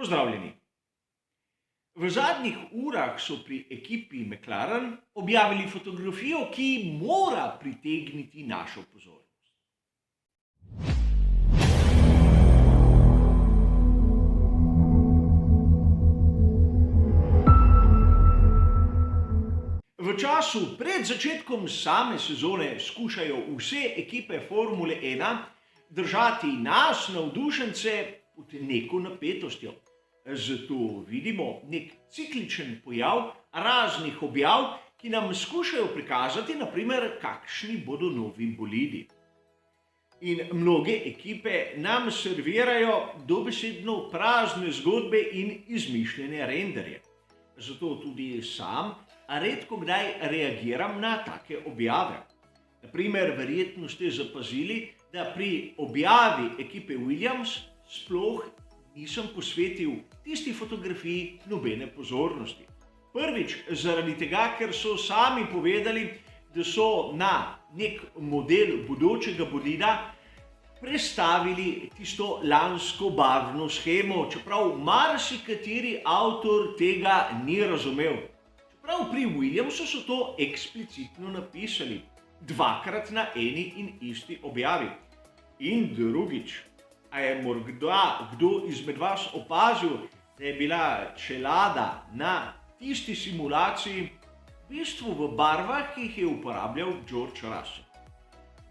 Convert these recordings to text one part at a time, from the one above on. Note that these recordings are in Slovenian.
Pozdravljeni. V zadnjih urah so pri ekipi McLaren objavili fotografijo, ki mora pritegniti našo pozornost. V času pred začetkom same sezone skušajo vse ekipe Formule 1 držati nas, navdušence, pod neko napetostjo. Zato vidimo nek cikličen pojav raznih objav, ki nam skušajo prikazati, naprimer, kakšni bodo novi bolidi. In mnoge ekipe nam servirajo dobesedno prazne zgodbe in izmišljene renderje. Zato tudi sam redko kdaj reagiram na take objave. Naprimer, verjetno ste zapazili, da pri objavi ekipe Williams sploh nisem posvetil tisti fotografiji nobene pozornosti. Prvič zaradi tega, ker so sami povedali, da so na nek model bodočega bolida prestavili tisto lansko barvno shemo, čeprav marsikateri avtor tega ni razumel. Čeprav pri Williamsu so to eksplicitno napisali, dvakrat na eni in isti objavi. In drugič, a je morda kdo izmed vas opazil, da je bila čelada na tisti simulaciji v bistvu v barvah, ki jih je uporabljal George Russell.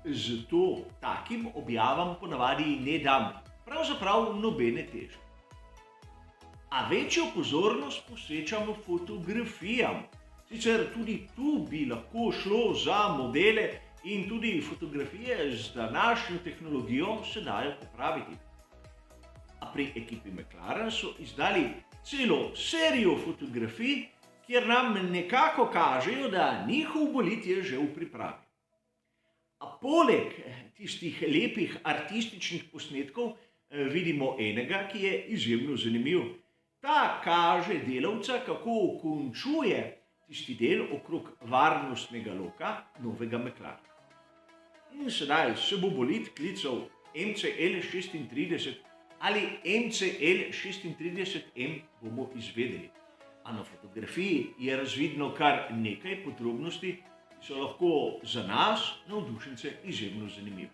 Zato takim objavam ponavadi ne dam pravzaprav nobene teže. A večjo pozornost posvečamo fotografijam. Sicer tudi tu bi lahko šlo za modele in tudi fotografije z današnjo tehnologijo se dajo popraviti. A pri ekipi McLaren so izdali celo serijo fotografij, kjer nam nekako kažejo, da njihov bolid je že v pripravi. A poleg tistih lepih artističnih posnetkov vidimo enega, ki je izjemno zanimiv. Ta kaže delavca, kako končuje tisti del okrog varnostnega loka novega McLarena. In sedaj se bo bolid klical MCL36 ali MCL36M, bomo izvedeli. A na fotografiji je razvidno kar nekaj podrobnosti, ki so lahko za nas, navdušence, izjemno zanimive.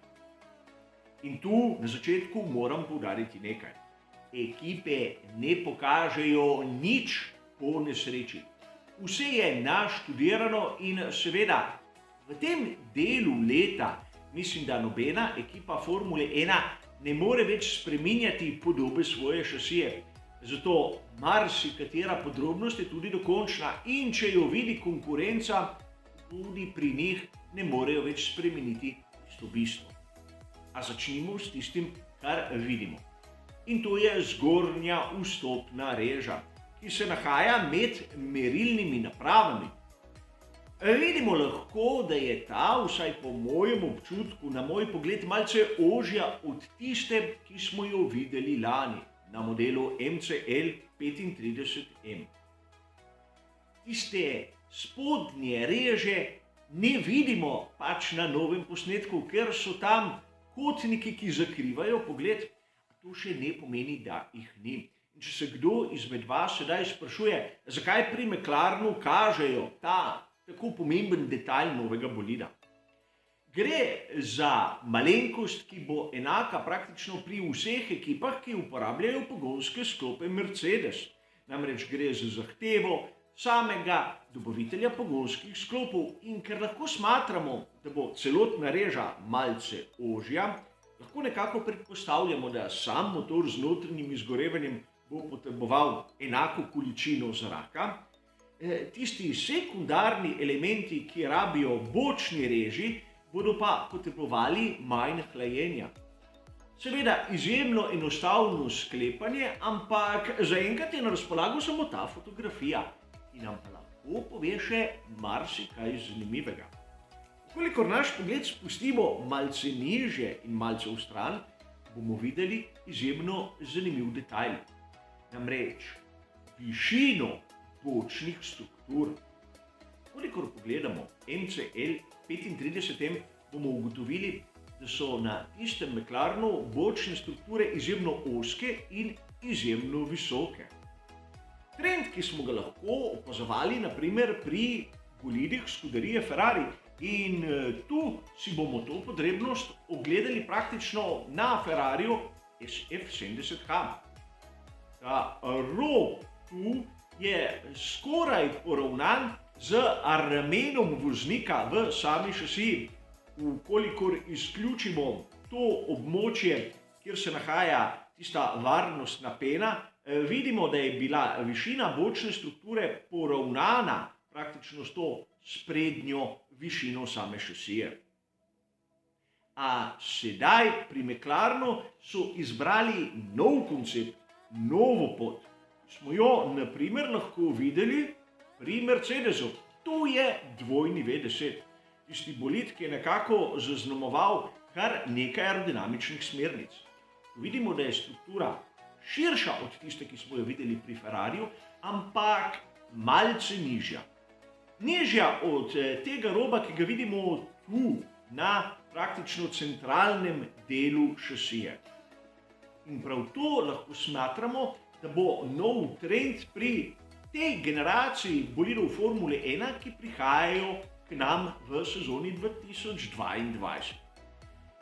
In tu na začetku moram poudariti nekaj. Ekipe ne pokažejo nič po nesreči. Vse je naštudirano in seveda v tem delu leta mislim, da nobena ekipa Formule 1 ne more več spreminjati podobe svoje šasije. Zato marsikatera podrobnost je tudi dokončna in če jo vidi konkurenca, tudi pri njih ne morejo več spremeniti tisto bistvo. A začnimo s tistim, kar vidimo. In to je zgornja vstopna reža, ki se nahaja med merilnimi napravami. Vidimo lahko, da je ta, vsaj po mojem občutku, na moj pogled malce ožja od tiste, ki smo jo videli lani na modelu MCL35M. Tiste spodnje reže ne vidimo pač na novem posnetku, ker so tam kotniki, ki zakrivajo pogled, a to še ne pomeni, da jih ni. In če se kdo izmed vas sedaj sprašuje, zakaj pri McLarenu kažejo ta tako pomemben detajl novega bolida. Gre za malenkost, ki bo enaka praktično pri vseh ekipah, ki uporabljajo pogonske sklope Mercedes. Namreč gre za zahtevo samega dobavitelja pogonskih sklopov in ker lahko smatramo, da bo celotna reža malce ožja, lahko nekako predpostavljamo, da sam motor z notranjim izgorevanjem bo potreboval enako količino zraka. Tisti sekundarni elementi, ki rabijo bočni reži, bodo pa potrebovali manj hlajenja. Seveda izjemno enostavno sklepanje, ampak zaenkrat je na razpolago samo ta fotografija, ki nam pa lahko pove še marsikaj zanimivega. Kolikor naš pogled spustimo malce nižje in malce v stran, bomo videli izjemno zanimiv detajl. Namreč višino bočnih struktur. Kolikor pogledamo MCL35M, bomo ugotovili, da so na tistem McLarenu bočne strukture izjemno ozke in izjemno visoke. Trend, ki smo ga lahko opazovali naprimer pri bolidih skuderije Ferrari, in tu si bomo to podrobnost ogledali praktično na Ferrariju SF70H. Ta rob tu je skoraj poravnan z ramenom voznika v sami šasiji. Ukolikor izključimo to območje, kjer se nahaja tista varnostna pena, vidimo, da je bila višina bočne strukture poravnana praktično s to sprednjo višino same šasije. A sedaj pri McLarenu so izbrali nov koncept, novo pot. Smo jo naprimer lahko videli pri Mercedesu. To je dvojni V10. Tisti bolid, ki je nekako zaznamoval kar nekaj aerodinamičnih smernic. Vidimo, da je struktura širša od tiste, ki smo jo videli pri Ferrariju, ampak malce nižja. Nižja od tega roba, ki ga vidimo tu na praktično centralnem delu šasije. In prav to lahko smatramo, da bo nov trend pri tej generaciji bolidov Formule 1, ki prihajajo k nam v sezoni 2022.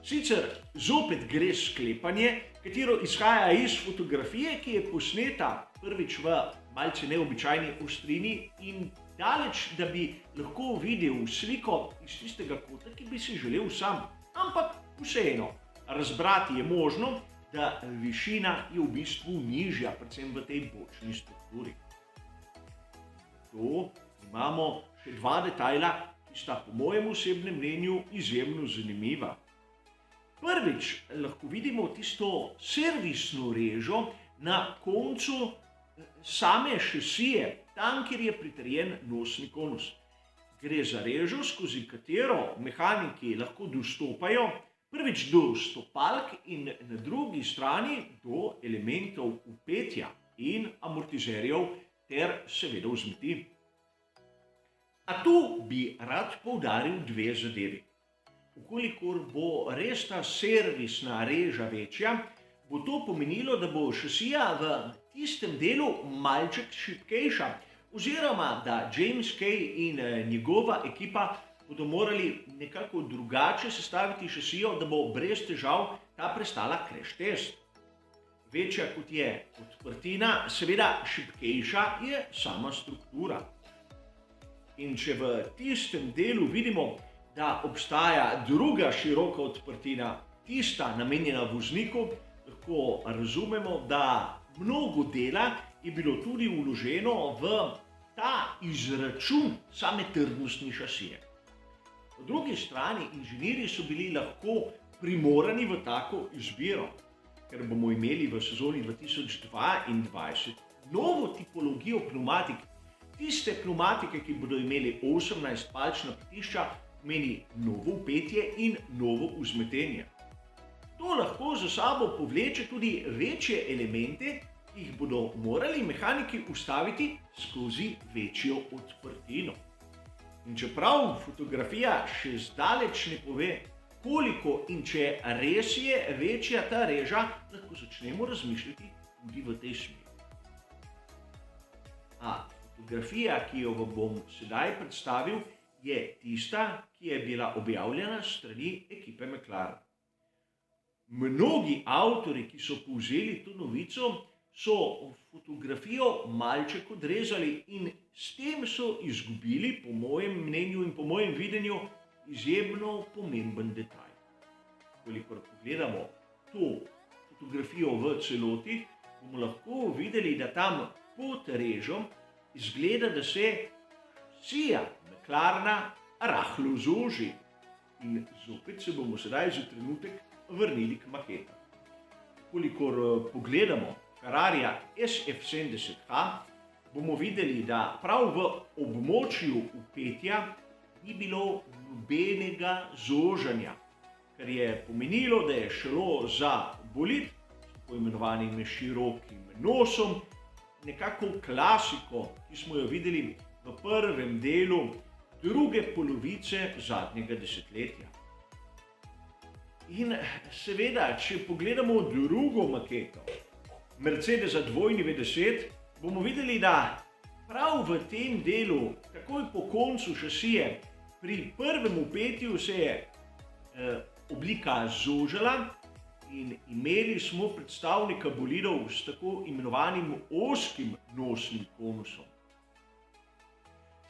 Sicer zopet gre sklepanje, katero izhaja iz fotografije, ki je posneta prvič v malce neobičajni ostrini in daleč, da bi lahko videl sliko iz tistega kota, ki bi si želel sam. Ampak vseeno, razbrati je možno, da višina je v bistvu nižja, predvsem v tej bočni strukturi. Tu imamo še dva detajla, ki sta po mojem osebnem mnenju izjemno zanimiva. Prvič lahko vidimo tisto servisno režo na koncu same šasije, tam, kjer je pritrjen nosni konus. Gre za režo, skozi katero mehaniki lahko dostopajo prvič do stopalk in na drugi strani do elementov vpetja in amortizerjev ter seveda vzmeti. A tu bi rad poudaril dve zadevi. Ukolikor bo res ta servisna reža večja, bo to pomenilo, da bo šasija v tistem delu malček šibkejša, oziroma da James Kay in njegova ekipa bodo morali nekako drugače sestaviti šasijo, da bo brez težav ta prestala crash test. Večja kot je odprtina, seveda šibkejša je sama struktura. In če v tistem delu vidimo, da obstaja druga široka odprtina, tista namenjena vozniku, lahko razumemo, da mnogo dela je bilo tudi vloženo v ta izračun same trdnosti šasije. Po drugi strani inženirji so bili lahko primorani v tako izbiro, ker bomo imeli v sezoni 2022 novo tipologijo pneumatik. Tiste pneumatike, ki bodo imeli 18-palčna pritišča, pomeni novo vpetje in novo vzmetenje. To lahko za sabo povleče tudi večje elemente, ki jih bodo morali mehaniki ustaviti skozi večjo odprtino. In čeprav fotografija še zdaleč ne pove, koliko in če res je večja ta reža, lahko začnemo razmišljati tudi v tej smeri. A fotografija, ki jo vam bom sedaj predstavil, je tista, ki je bila objavljena s strani ekipe McLaren. Mnogi avtorji, ki so povzeli to novico, so fotografijo malček odrezali in s tem so izgubili, po mojem mnenju in po mojem videnju, izjemno pomemben detajl. Kolikor pogledamo to fotografijo v celoti, bomo lahko videli, da tam pod režo izgleda, da se šasija McLarena rahlo zoži. In zopet se bomo sedaj za trenutek vrnili k maketam. Kolikor pogledamo Ferrarija SF70H, bomo videli, da prav v območju vpetja ni bilo nobenega zožanja, kar je pomenilo, da je šlo za bolid s poimenovanim širokim nosom, nekako klasiko, ki smo jo videli v prvem delu druge polovice zadnjega desetletja. In seveda, če pogledamo drugo maketo Mercedesa dvojni V10, bomo videli, da prav v tem delu, takoj po koncu šasije, pri prvem vpetju se je oblika zožala in imeli smo predstavnika bolidov s tako imenovanim ozkim nosnim konusom.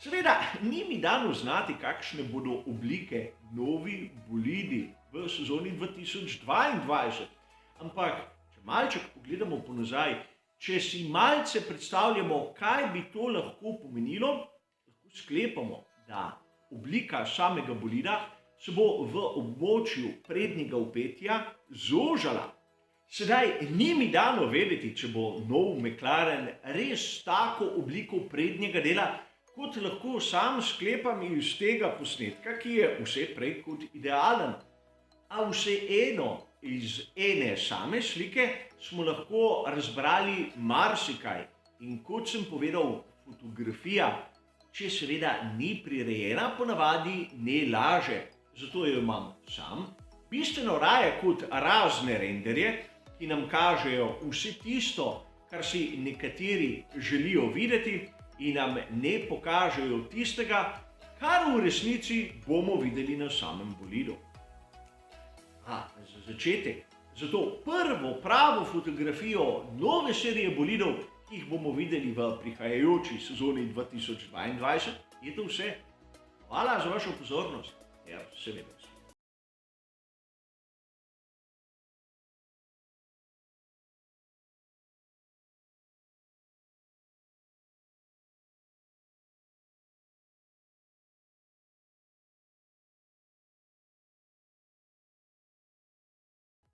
Seveda, ni mi dano znati, kakšne bodo oblike novi bolidi v sezoni 2022, ampak če malček pogledamo ponazaj, če si malce predstavljamo, kaj bi to lahko pomenilo, lahko sklepamo, da oblika samega bolida se bo v območju prednjega vpetja zožala. Sedaj ni mi dano vedeti, če bo nov McLaren res tako obliko prednjega dela, kot lahko sam sklepam iz tega posnetka, ki je vse prej kot idealen. A vseeno, iz ene same slike smo lahko razbrali marsikaj. In kot sem povedal, fotografija, če seveda ni prirejena, ponavadi ne laže. Zato jo imam sam, bistveno raje kot razne renderje, ki nam kažejo vse tisto, kar si nekateri želijo videti in nam ne pokažejo tistega, kar v resnici bomo videli na samem bolidu. Za začetek, zato prvo pravo fotografijo nove serije bolidov, ki jih bomo videli v prihajajoči sezoni 2022, je to vse. Hvala za vašo pozornost. Ja, seveda.